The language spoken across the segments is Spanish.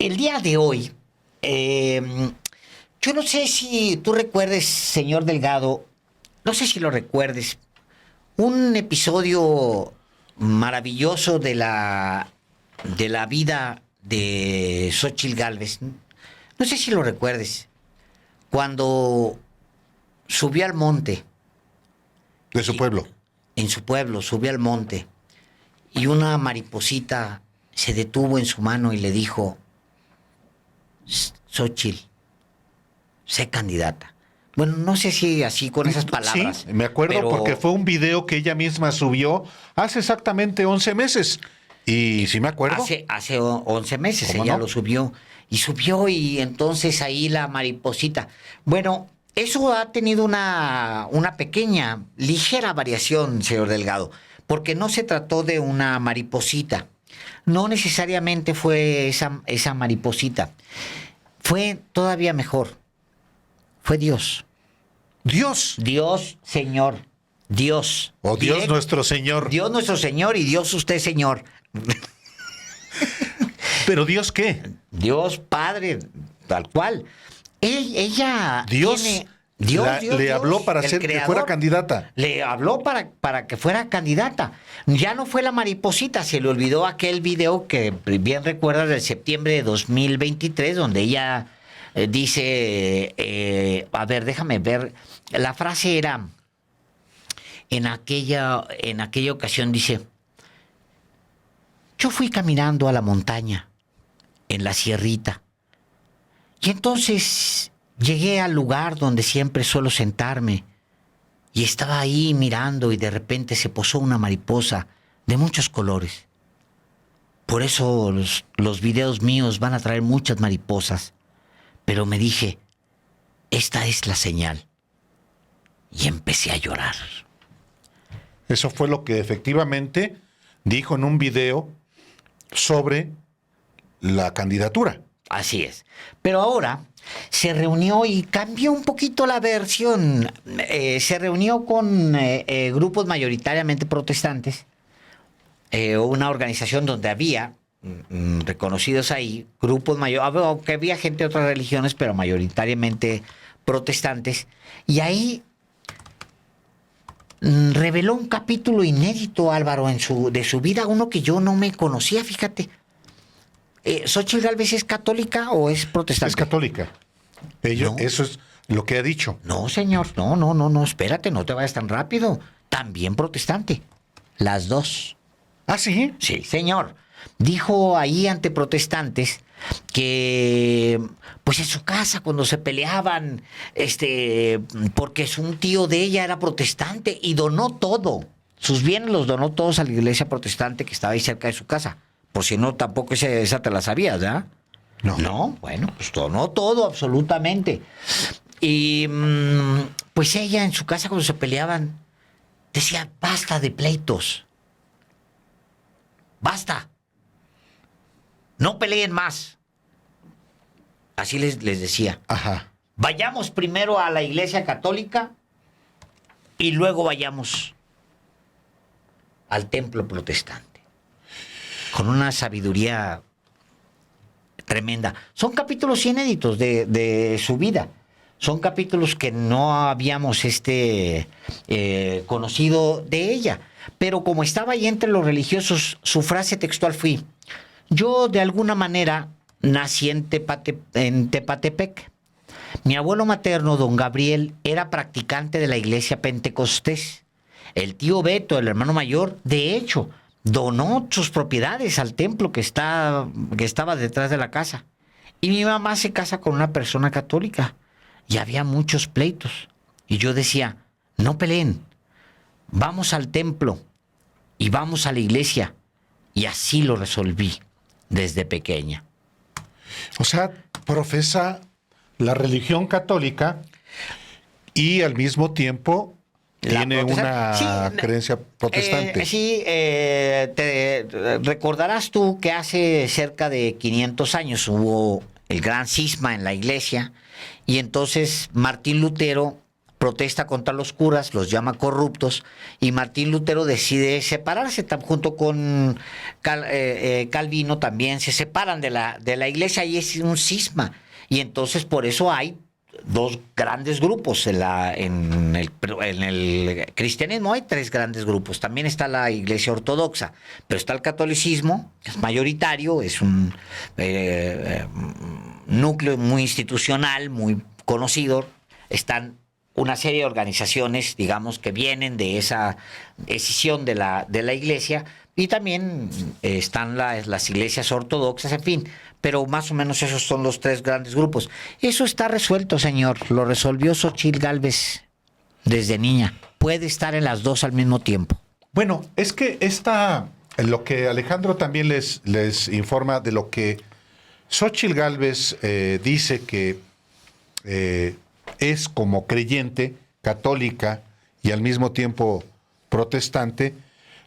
El día de hoy, yo no sé si tú recuerdes, señor Delgado, no sé si lo recuerdes, un episodio maravilloso de la vida de Xóchitl Gálvez. No sé si lo recuerdes, cuando subió al monte. De su pueblo. En su pueblo, subió al monte y una mariposita se detuvo en su mano y le dijo: Xóchitl, sé candidata. Bueno, no sé si así con esas palabras. Sí, me acuerdo pero porque fue un video que ella misma subió hace exactamente 11 meses. Y sí me acuerdo. Hace 11 meses ¿Cómo ella no? lo subió. Y subió y entonces ahí la mariposita. Bueno, eso ha tenido una pequeña, ligera variación, señor Delgado, porque no se trató de una mariposita. No necesariamente fue esa mariposita. Fue todavía mejor. Fue Dios. Dios. Dios, Señor. Dios. O Dios nuestro Señor. Dios nuestro Señor y Dios usted, Señor. ¿Pero Dios qué? Dios Padre, tal cual. Ella Dios tiene... le habló para el hacer que creador, fuera candidata. Le habló para que fuera candidata. Ya no fue la mariposita, se le olvidó aquel video que bien recuerdas de septiembre de 2023, donde ella dice, a ver, déjame ver, la frase era, en aquella ocasión dice: yo fui caminando a la montaña, en la sierrita, y entonces llegué al lugar donde siempre suelo sentarme, y estaba ahí mirando y de repente se posó una mariposa de muchos colores. Por eso los videos míos van a traer muchas mariposas. Pero me dije, esta es la señal. Y empecé a llorar. Eso fue lo que efectivamente dijo en un video sobre la candidatura. Así es. Pero ahora se reunió y cambió un poquito la versión. Se reunió con grupos mayoritariamente protestantes. Una organización donde había reconocidos ahí, grupos mayores, aunque había gente de otras religiones, pero mayoritariamente protestantes. Y ahí reveló un capítulo inédito, Álvaro, de su vida, uno que yo no me conocía, fíjate. ¿Xóchitl Gálvez es católica o es protestante? Es católica. No. Eso es lo que ha dicho. No, señor, no, espérate, no te vayas tan rápido. También protestante. Las dos. ¿Ah, sí? Sí, señor. Dijo ahí ante protestantes que, pues en su casa cuando se peleaban, porque un tío de ella era protestante y donó todo. Sus bienes los donó todos a la iglesia protestante que estaba ahí cerca de su casa. Por si no, tampoco esa te la sabías, ¿verdad? No. No, bueno, pues donó todo absolutamente. Y pues ella en su casa cuando se peleaban decía: basta de pleitos. Basta. No peleen más. Así les decía. Ajá. Vayamos primero a la iglesia católica y luego vayamos al templo protestante. Con una sabiduría tremenda. Son capítulos inéditos de su vida. Son capítulos que no habíamos conocido de ella. Pero como estaba ahí entre los religiosos, su frase textual fue: yo de alguna manera nací en Tepatepec. Mi abuelo materno, don Gabriel, era practicante de la iglesia pentecostés. El tío Beto, el hermano mayor, de hecho, donó sus propiedades al templo que estaba detrás de la casa. Y mi mamá se casa con una persona católica. Y había muchos pleitos. Y yo decía: no peleen. Vamos al templo y vamos a la iglesia. Y así lo resolví desde pequeña. O sea, profesa la religión católica y al mismo tiempo tiene una creencia protestante. Te recordarás tú que hace cerca de 500 años hubo el gran cisma en la iglesia y entonces Martín Lutero protesta contra los curas, los llama corruptos, y Martín Lutero decide separarse, junto con Calvino también se separan de la iglesia, y es un cisma. Y entonces por eso hay dos grandes grupos en el cristianismo. Hay tres grandes grupos. También está la iglesia ortodoxa, pero está el catolicismo, que es mayoritario, es un núcleo muy institucional, muy conocido. Están una serie de organizaciones, digamos, que vienen de esa decisión de la iglesia, y también están las iglesias ortodoxas, en fin. Pero más o menos esos son los tres grandes grupos. Eso está resuelto, señor. Lo resolvió Xóchitl Gálvez desde niña. Puede estar en las dos al mismo tiempo. Bueno, es que lo que Alejandro también les informa de lo que Xóchitl Gálvez dice que es como creyente, católica y al mismo tiempo protestante,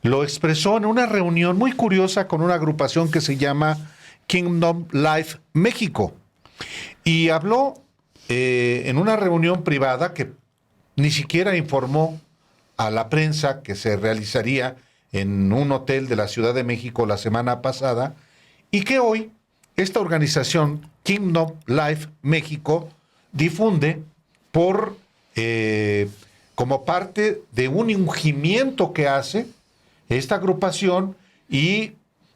lo expresó en una reunión muy curiosa con una agrupación que se llama Kingdom Life México. Y habló en una reunión privada que ni siquiera informó a la prensa, que se realizaría en un hotel de la Ciudad de México la semana pasada, y que hoy esta organización Kingdom Life México difunde como parte de un ungimiento que hace esta agrupación, y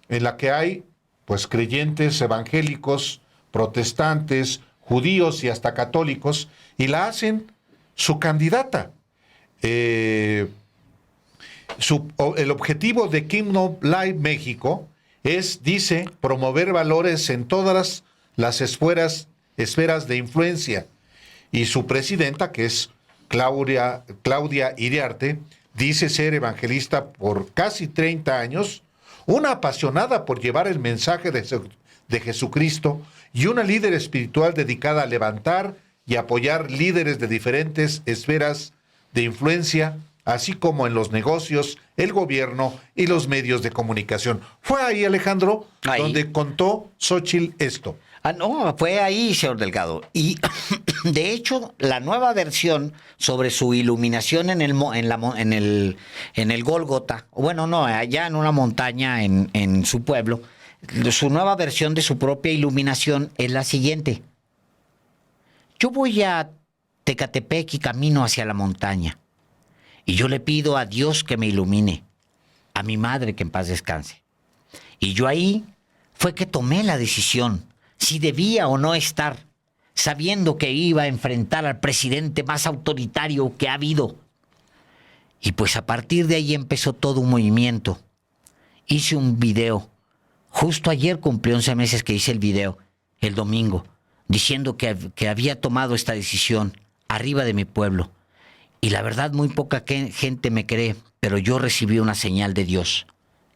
en la que hay pues creyentes evangélicos, protestantes, judíos y hasta católicos, y la hacen su candidata. El objetivo de Kingdom Life México es, dice, promover valores en todas las esferas de influencia. Y su presidenta, que es Claudia Iriarte, dice ser evangelista por casi 30 años, una apasionada por llevar el mensaje de Jesucristo y una líder espiritual dedicada a levantar y apoyar líderes de diferentes esferas de influencia, así como en los negocios, el gobierno y los medios de comunicación. Fue ahí, Alejandro, donde contó Xóchitl esto. No, fue ahí, señor Delgado. Y de hecho, la nueva versión sobre su iluminación en el Gólgota, bueno, no, allá en una montaña en su pueblo, su nueva versión de su propia iluminación es la siguiente. Yo voy a Tecatepec y camino hacia la montaña, y yo le pido a Dios que me ilumine, a mi madre que en paz descanse. Y yo ahí fue que tomé la decisión si debía o no estar, sabiendo que iba a enfrentar al presidente más autoritario que ha habido. Y pues a partir de ahí empezó todo un movimiento. Hice un video. Justo ayer cumplí 11 meses que hice el video, el domingo, diciendo que había tomado esta decisión arriba de mi pueblo. Y la verdad, muy poca gente me cree, pero yo recibí una señal de Dios.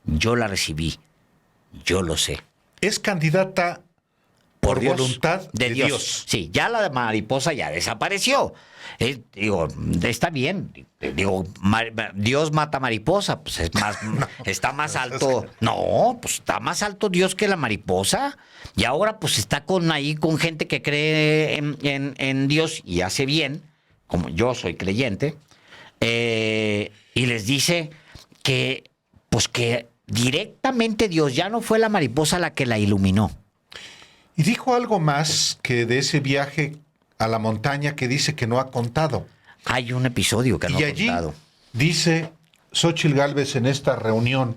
Yo la recibí. Yo lo sé. Es candidata por Dios, voluntad de Dios. Sí, ya la mariposa ya desapareció. Digo, está bien. Digo, Dios mata mariposa, pues es más, no, está más alto. No, pues está más alto Dios que la mariposa. Y ahora pues está ahí con gente que cree en Dios y hace bien, como yo soy creyente, y les dice que directamente Dios, ya no fue la mariposa la que la iluminó. Y dijo algo más que de ese viaje a la montaña que dice que no ha contado. Hay un episodio que no ha contado. Dice Xóchitl Gálvez en esta reunión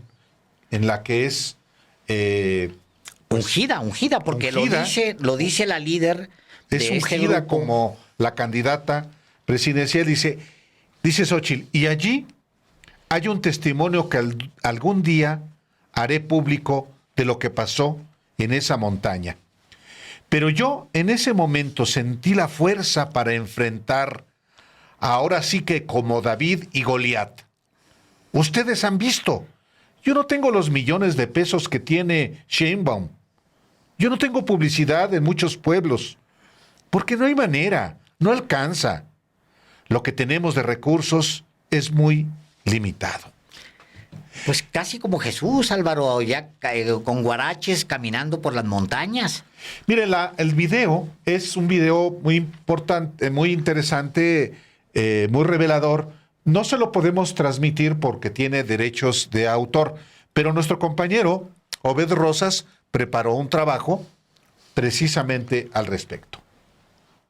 en la que es ungida, porque lo dice la líder. Es ungida como la candidata presidencial, dice Xóchitl, y allí hay un testimonio que algún día haré público de lo que pasó en esa montaña. Pero yo en ese momento sentí la fuerza para enfrentar, ahora sí que como David y Goliat. Ustedes han visto, yo no tengo los millones de pesos que tiene Sheinbaum. Yo no tengo publicidad en muchos pueblos, porque no hay manera, no alcanza. Lo que tenemos de recursos es muy limitado. Pues casi como Jesús, Álvaro, ya con guaraches caminando por las montañas. Mire, el video es un video muy importante, muy interesante, muy revelador. No se lo podemos transmitir porque tiene derechos de autor, pero nuestro compañero Obed Rosas preparó un trabajo precisamente al respecto.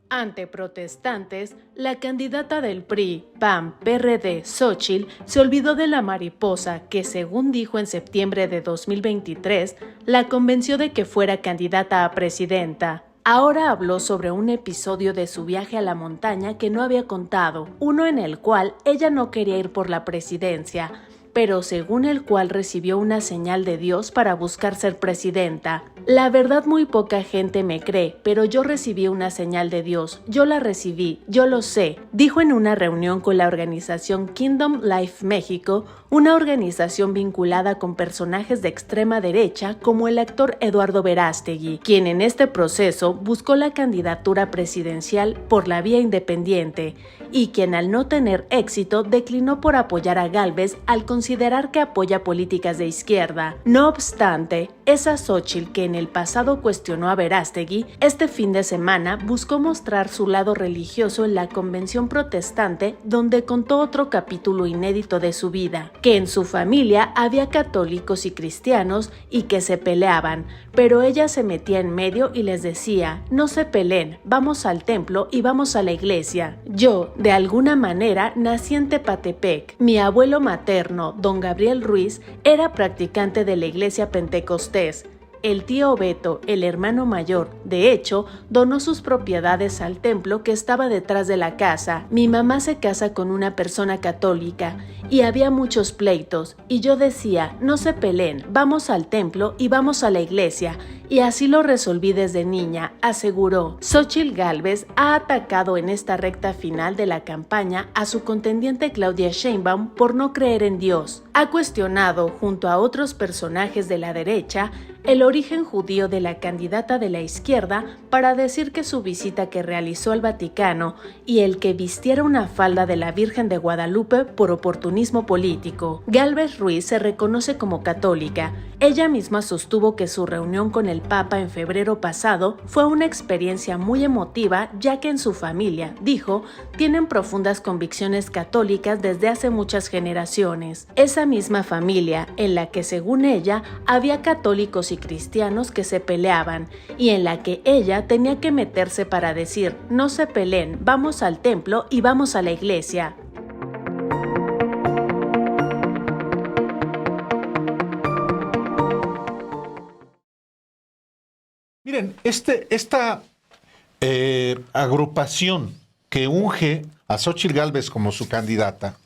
Ante protestantes, la candidata del PRI, PAN, PRD, Xóchitl, se olvidó de la mariposa que, según dijo en septiembre de 2023, la convenció de que fuera candidata a presidenta. Ahora habló sobre un episodio de su viaje a la montaña que no había contado, uno en el cual ella no quería ir por la presidencia, pero según el cual recibió una señal de Dios para buscar ser presidenta. La verdad, muy poca gente me cree, pero yo recibí una señal de Dios, yo la recibí, yo lo sé, dijo en una reunión con la organización Kingdom Life México, una organización vinculada con personajes de extrema derecha como el actor Eduardo Verástegui, quien en este proceso buscó la candidatura presidencial por la vía independiente, y quien al no tener éxito declinó por apoyar a Gálvez al considerar que apoya políticas de izquierda. No obstante, esa Xóchitl que en el pasado cuestionó a Verástegui, este fin de semana buscó mostrar su lado religioso en la convención protestante, donde contó otro capítulo inédito de su vida, que en su familia había católicos y cristianos y que se peleaban, pero ella se metía en medio y les decía, no se peleen, vamos al templo y vamos a la iglesia. Yo, de alguna manera, nací en Tepatepec. Mi abuelo materno, don Gabriel Ruiz, era practicante de la iglesia pentecostés. El tío Beto, el hermano mayor, de hecho, donó sus propiedades al templo que estaba detrás de la casa. Mi mamá se casa con una persona católica y había muchos pleitos, y yo decía, no se peleen, vamos al templo y vamos a la iglesia, y así lo resolví desde niña, aseguró. Xóchitl Gálvez ha atacado en esta recta final de la campaña a su contendiente Claudia Sheinbaum por no creer en Dios. Ha cuestionado, junto a otros personajes de la derecha, el origen judío de la candidata de la izquierda para decir que su visita que realizó al Vaticano y el que vistiera una falda de la Virgen de Guadalupe por oportunismo político. Gálvez Ruiz se reconoce como católica. Ella misma sostuvo que su reunión con el Papa en febrero pasado fue una experiencia muy emotiva, ya que en su familia, dijo, tienen profundas convicciones católicas desde hace muchas generaciones. Esa misma familia, en la que según ella había católicos y cristianos que se peleaban, y en la que ella tenía que meterse para decir, no se peleen, vamos al templo y vamos a la iglesia. Miren, esta agrupación que unge a Xóchitl Gálvez como su candidata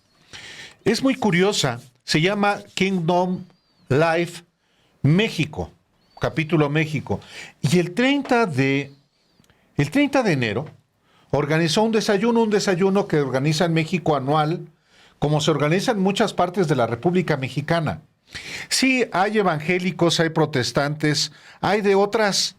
es muy curiosa. Se llama Kingdom Life México, capítulo México. Y el 30 de enero organizó un desayuno que organiza en México anual, como se organiza en muchas partes de la República Mexicana. Sí, hay evangélicos, hay protestantes, hay de otras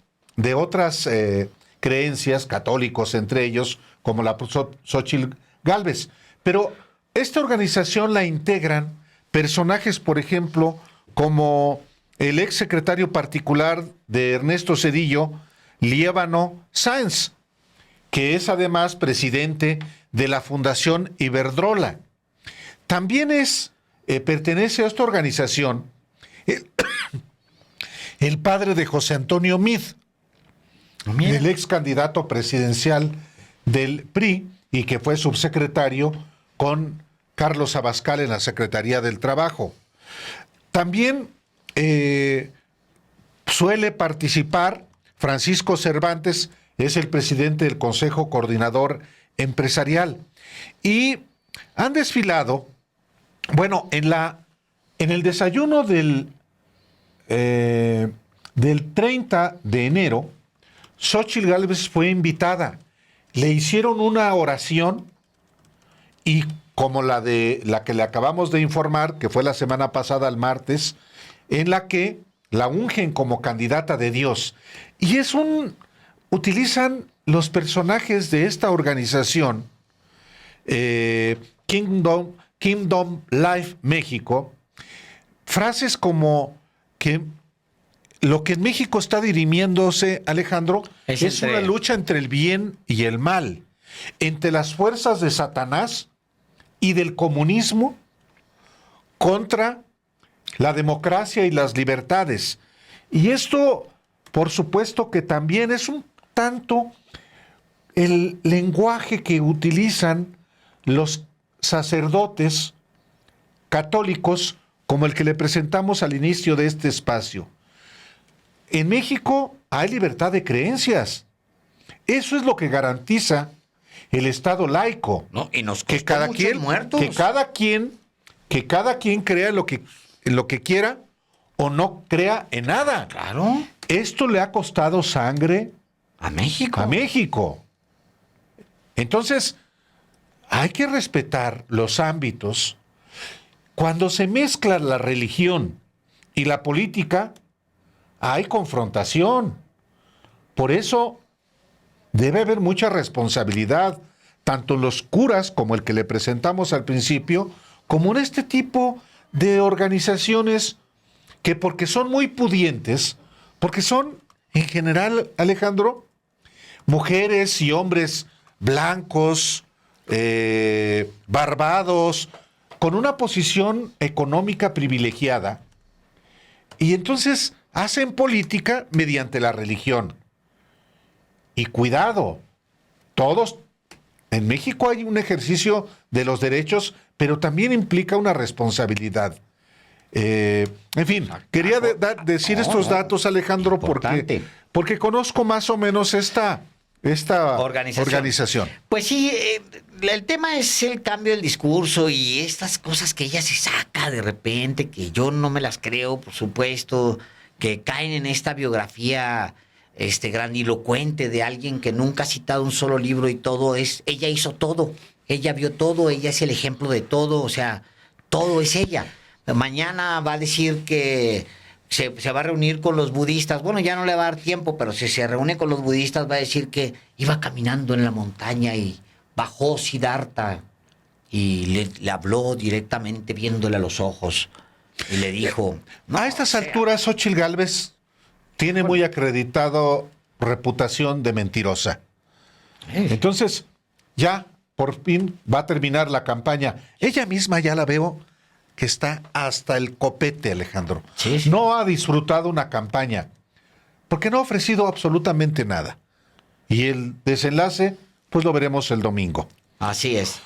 creencias, católicos entre ellos, como la Xóchitl Gálvez. Pero esta organización la integran personajes, por ejemplo, como el ex secretario particular de Ernesto Zedillo, Liévano Sáenz, que es además presidente de la Fundación Iberdrola. También pertenece a esta organización el padre de José Antonio Meade, el ex candidato presidencial del PRI y que fue subsecretario con Carlos Abascal en la Secretaría del Trabajo. También suele participar Francisco Cervantes, es el presidente del Consejo Coordinador Empresarial. Y han desfilado, bueno, en el desayuno del 30 de enero, Xóchitl Gálvez fue invitada. Le hicieron una oración y como la que le acabamos de informar, que fue la semana pasada, el martes, en la que la ungen como candidata de Dios. Y utilizan los personajes de esta organización, Kingdom Life México, frases como que lo que en México está dirimiéndose, Alejandro, es una lucha entre el bien y el mal. entre las fuerzas de Satanás y del comunismo contra la democracia y las libertades. Y esto, por supuesto, que también es un tanto el lenguaje que utilizan los sacerdotes católicos, como el que le presentamos al inicio de este espacio. En México hay libertad de creencias. Eso es lo que garantiza el Estado laico. No, y nos Que costó cada muchos quien, muertos. que cada quien crea en lo que quiera o no crea en nada. Claro. Esto le ha costado sangre A México. a México. Entonces, hay que respetar los ámbitos. Cuando se mezcla la religión y la política, hay confrontación. Por eso debe haber mucha responsabilidad, tanto en los curas, como el que le presentamos al principio, como en este tipo de organizaciones que, porque son muy pudientes, porque son, en general, Alejandro, mujeres y hombres blancos, barbados, con una posición económica privilegiada, y entonces hacen política mediante la religión. Y cuidado, todos, en México hay un ejercicio de los derechos, pero también implica una responsabilidad. En fin, quería decir estos datos, Alejandro, porque conozco más o menos esta organización. Pues sí, el tema es el cambio del discurso y estas cosas que ella se saca de repente, que yo no me las creo, por supuesto, que caen en esta biografía grandilocuente de alguien que nunca ha citado un solo libro y todo es, ella hizo todo, ella vio todo, ella es el ejemplo de todo, o sea, todo es ella. Mañana va a decir que se va a reunir con los budistas. Bueno, ya no le va a dar tiempo, pero si se reúne con los budistas va a decir que iba caminando en la montaña y bajó Siddhartha y le habló directamente viéndole a los ojos y le dijo... A estas alturas, Xóchitl Gálvez tiene muy acreditado reputación de mentirosa. Entonces, ya por fin va a terminar la campaña. Ella misma ya la veo que está hasta el copete, Alejandro. Sí, sí. No ha disfrutado una campaña, porque no ha ofrecido absolutamente nada. Y el desenlace, pues lo veremos el domingo. Así es.